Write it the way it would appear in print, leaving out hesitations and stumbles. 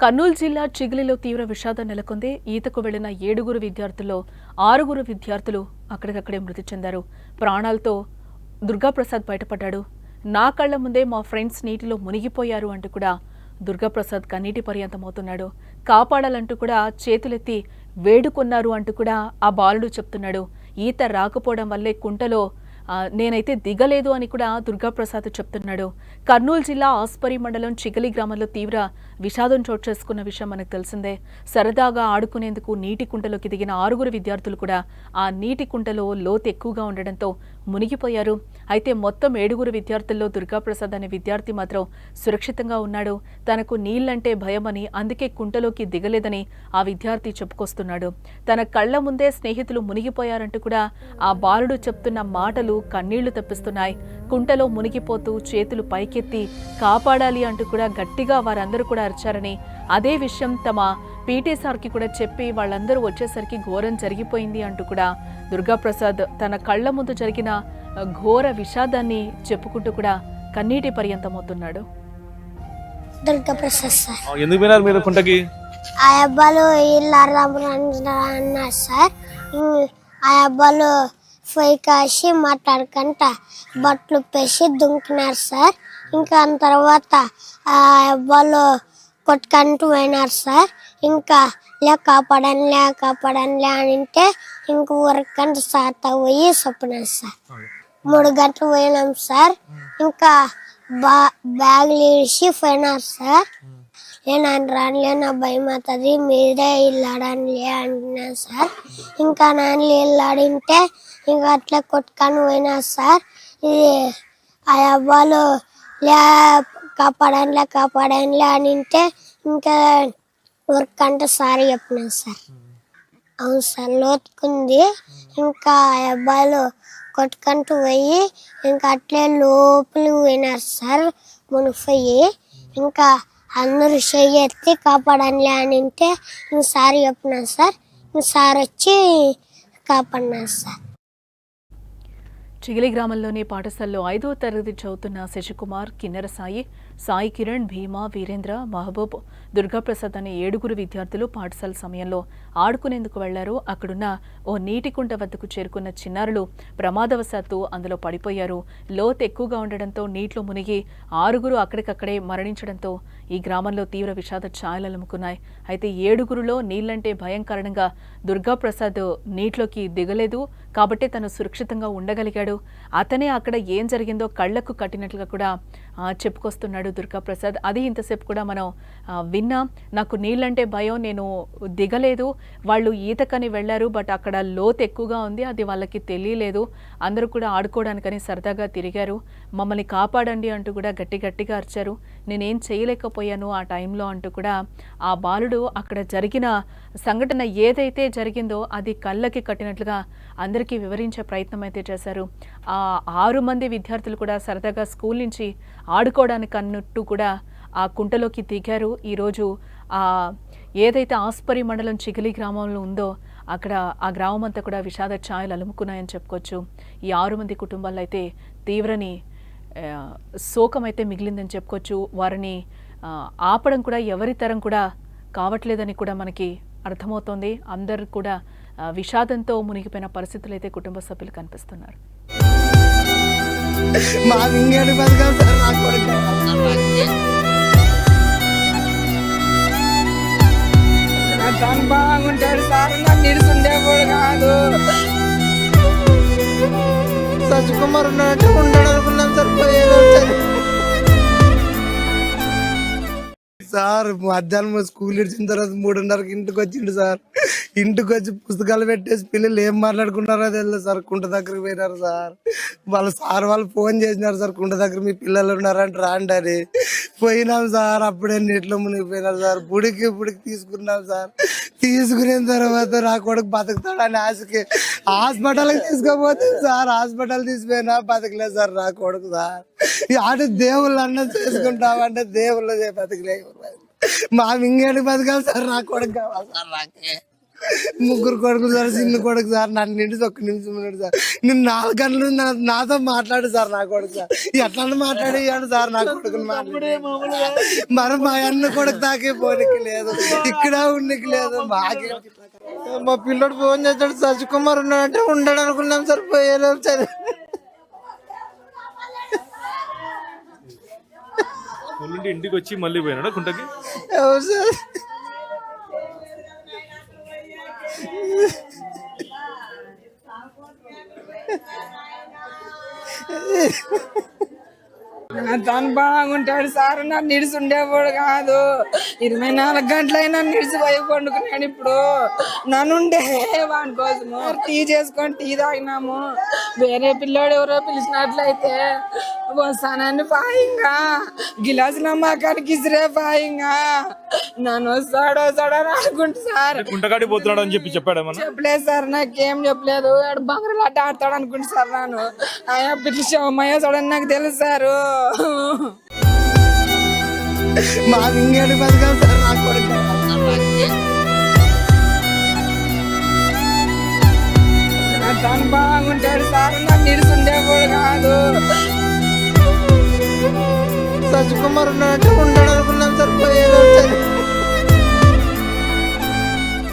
కర్నూలు జిల్లా చిగిలిలో తీవ్ర విషాదం నెలకొంది. ఈతకు వెళ్లిన 7 విద్యార్థుల్లో 6 విద్యార్థులు అక్కడికక్కడే మృతి చెందారు. ప్రాణాలతో దుర్గాప్రసాద్ బయటపడ్డాడు. నా కళ్ల ముందే మా ఫ్రెండ్స్ నీటిలో మునిగిపోయారు అంటూ కూడా దుర్గాప్రసాద్ కన్నీటి పర్యంతమవుతున్నాడు. కాపాడాలంటూ కూడా చేతులెత్తి వేడుకొన్నారు అంటూ కూడా ఆ బాలుడు చెప్తున్నాడు. ఈత రాకపోవడం వల్లే కుంటలో నేనైతే దిగలేదు అని కూడా దుర్గాప్రసాద్ చెప్తున్నాడు. కర్నూలు జిల్లా ఆస్పరి మండలం చిగలి గ్రామంలో తీవ్ర విషాదం చోటు చేసుకున్న విషయం మనకు తెలిసిందే. సరదాగా ఆడుకునేందుకు నీటి కుంటలోకి దిగిన 6 విద్యార్థులు కూడా ఆ నీటి కుంటలో లోతు ఎక్కువగా ఉండడంతో మునిగిపోయారు. అయితే మొత్తం 7 విద్యార్థుల్లో దుర్గాప్రసాద్ అనే విద్యార్థి మాత్రం సురక్షితంగా ఉన్నాడు. తనకు నీళ్లంటే భయమని, అందుకే కుంటలోకి దిగలేదని ఆ విద్యార్థి చెప్పుకొస్తున్నాడు. తన కళ్ల ముందే స్నేహితులు మునిగిపోయారంటూ కూడా ఆ బాలుడు చెప్తున్న మాటలు కన్నీళ్లు తెప్పిస్తున్నాయి. కుంటలో మునిగిపోతూ చేతులు పైకెత్తి కాపాడాలి అంటూ కూడా గట్టిగా వారందరూ కూడా అరిచారని, అదే విషయం తమ పీటీ సార్కి కూడా చెప్పి వాళ్ళందరూ వచ్చేసరికి ఘోరం జరిగిపోయింది అంటూ కూడా దుర్గాప్రసాద్ తన కళ్ల ముందు జరిగిన ఘోర విషాదాన్ని చెప్పుకుంటూ కూడా కన్నీటి పర్యంతమవుతున్నాడు. దుర్గాప్రసాద్ సార్, ఎందుకు పోయినారు మీరు కుంటకి? ఆ అబ్బాలు అన్నారు సార్. ఆ అబ్బాలు పొయ్యి కాసి మాట్లాడుకుంటా బట్టలు పేసి దుంకినారు సార్. ఇంకా తర్వాత ఆ అబ్బాలు కొట్టుకుంటూ పోయినారు సార్. ఇంకా కాపాడనిలే అని అంటే ఇంక ఊరకంట సార్ పోయి చెప్పినారు సార్. 3 గంటలు పోయినాం సార్. ఇంకా బ్యాగులు ఇడిసి పోయినారు సార్. నేను రానిలే, నా భయం అవుతుంది, మీరే ఇల్లాడనిలే అంటున్నా సార్. ఇంకా నాన్న ఇల్లాడింటే ఇంకా అట్లా కొట్టుకొని పోయినా సార్. ఇది ఆ అబ్బాలు కాపాడనిలే అని అంటే ఇంకా ఊరికంటే సారీ చెప్పినా సార్. అవును సార్, లోతుకుంది. ఇంకా ఆ అబ్బాయిలు కొట్టుకుంటూ పోయి ఇంకా అట్లే లోపలికి పోయినారు సార్ మునిగిపోయి. ఇంకా అందరూ చెయ్యి కాపాడనిలే అని అంటే ఇంక సారీ చెప్పినా సార్. ఇంక సార్ వచ్చి కాపాడినారు సార్. చిగిలి గ్రామంలోని పాఠశాలలో 5వ తరగతి చదువుతున్న శశికుమార్, కిన్నెర సాయి కిరణ్, భీమా, వీరేంద్ర, మహబూబ్, దుర్గాప్రసాద్ అనే 7 విద్యార్థులు పాఠశాల సమయంలో ఆడుకునేందుకు వెళ్లారు. అక్కడున్న ఓ నీటి కుంట వద్దకు చేరుకున్న చిన్నారులు ప్రమాదవశాత్తు అందులో పడిపోయారు. లోతు ఎక్కువగా ఉండడంతో నీటిలో మునిగి 6 అక్కడికక్కడే మరణించడంతో ఈ గ్రామంలో తీవ్ర విషాద ఛాయలు అలుముకున్నాయి. అయితే 7 నీళ్లంటే భయం కారణంగా దుర్గాప్రసాద్ నీటిలోకి దిగలేదు కాబట్టి తను సురక్షితంగా ఉండగలిగాడు. అతనే అక్కడ ఏం జరిగిందో కళ్లకు కట్టినట్లుగా కూడా చెప్పుకొస్తున్నాడు దుర్గాప్రసాద్. అది ఇంతసేపు కూడా మనం విన్నాం. నాకు నీళ్ళంటే భయం, నేను దిగలేదు, వాళ్ళు ఈతకని వెళ్లారు, బట్ అక్కడ లోతు ఎక్కువగా ఉంది, అది వాళ్ళకి తెలియలేదు, అందరూ కూడా ఆడుకోవడానికని సరదాగా తిరిగారు, మమ్మల్ని కాపాడండి అంటూ కూడా గట్టిగా అరిచారు. నేనేం చేయలేకపోయాను ఆ టైంలో అంటూ కూడా ఆ బాలుడు అక్కడ జరిగిన సంఘటన ఏదైతే జరిగిందో అది కళ్ళకి కట్టినట్లుగా అందరికీ వివరించే ప్రయత్నం అయితే చేశారు. ఆ 6 మంది విద్యార్థులు కూడా సరదాగా స్కూల్ నుంచి ఆడుకోవడానికి అన్నట్టు కూడా ఆ కుంటలోకి దిగారు. ఈరోజు ఏదైతే ఆస్పరి మండలం చిగిలి గ్రామంలో ఉందో అక్కడ ఆ గ్రామం అంతా కూడా విషాద ఛాయలు అలుముకున్నాయని చెప్పుకోవచ్చు. ఈ 6 మంది కుటుంబాల్లో అయితే తీవ్రని శోకం అయితే మిగిలిందని చెప్పుకోవచ్చు. వారిని ఆపడం కూడా ఎవరి తరం కూడా కావట్లేదని కూడా మనకి అర్థమవుతోంది. అందరూ కూడా విషాదంతో మునిగిపోయిన పరిస్థితులు అయితే కుటుంబ సభ్యులు కనిపిస్తున్నారు. బాగుంటాడు సార్, నాకు నిడుచుండేవాడు కాదు. శశికుమార్ ఉన్నట్టు ఉండడు అనుకున్నాం సార్. పోయేది సార్ మధ్యాహ్నం స్కూల్ ఇచ్చిన తర్వాత 3:30కి ఇంటికి వచ్చిండు సార్. ఇంటికి వచ్చి పుస్తకాలు పెట్టేసి పిల్లలు ఏం మాట్లాడుకున్నారో తెలియదు సార్. కుంట దగ్గరికి పోయినారు సార్. వాళ్ళు ఫోన్ చేసినారు సార్, కుంట దగ్గర మీ పిల్లలు ఉన్నారంటే రాండి అని. పోయినాం సార్, అప్పుడే నీటిలో మునిగిపోయినారు సార్. బుడికి తీసుకున్నాం సార్. తీసుకున్న తర్వాత నా కొడుకు బతుకుతాడని ఆశకి హాస్పిటల్కి తీసుకోపోతే సార్, హాస్పిటల్ తీసిపోయినా బతకలేదు సార్ నా కొడుకు సార్. ఆట దేవుళ్ళు అన్న చేసుకుంటామంటే దేవుళ్ళు బతకలేదు. మా ఇంకేంటి బతకాలి సార్, నా కొడుకు కావాలి సార్. నాకే ముగ్గురు కొడుకులు సార్, చిన్న కొడుకు సార్. నన్ను నిండి ఒక్క నిమిషం ఉన్నాడు సార్. నేను 4 గంటలు నాతో మాట్లాడు సార్. నా కొడుకు సార్ ఎట్లా మాట్లాడేయాడు సార్. నా కొడుకుని మరి మా అన్న కొడుకు తాకే పోనీకి లేదు, ఇక్కడ ఉన్నకి లేదు. మాకే మా పిల్లడు ఫోన్ చేస్తాడు, శశికుమార్ ఉన్నాడంటే ఉండడు అనుకున్నాం సార్. పోయేలోపు స్కూల్ నుండి ఇంటికి వచ్చి మళ్ళీ పోయినాడా కుంటకి? ఎవరు సార్? తను బాగుంటాడు సార్. నన్ను ఇడిసి ఉండేవాడు కాదు. 24 గంటలైనా నిడిచిపోయి పండుకున్నాడు. ఇప్పుడు నన్ను ఉండే వాడి కోసము టీ చేసుకొని టీ తాగినాము. వేరే పిల్లోడు ఎవరో పిలిచినట్లయితే వస్తానని పాయింగా గిలాసు నమ్మకానికి ఇసిరే పాయింగా నన్ను వస్తాడో అని అనుకుంటా సార్. కుంటకాడి పోతున్నాడు అని చెప్పాడేమన్నా? చెప్పలేదు సార్, నాకేం చెప్పలేదు. బంగారు ఆట ఆడతాడు అనుకుంటా సార్. నేను ఆయా పిచ్చి శివమయ్య చూడని నాకు తెలుసు సారు. మా ఇంగేడు బతకాలి సార్. నా కొడుకు తను బాగుంటాడు సార్. నన్ను ఇడిసి ఉండేవాడు కాదు. శశికుమార్ ఉన్నాడు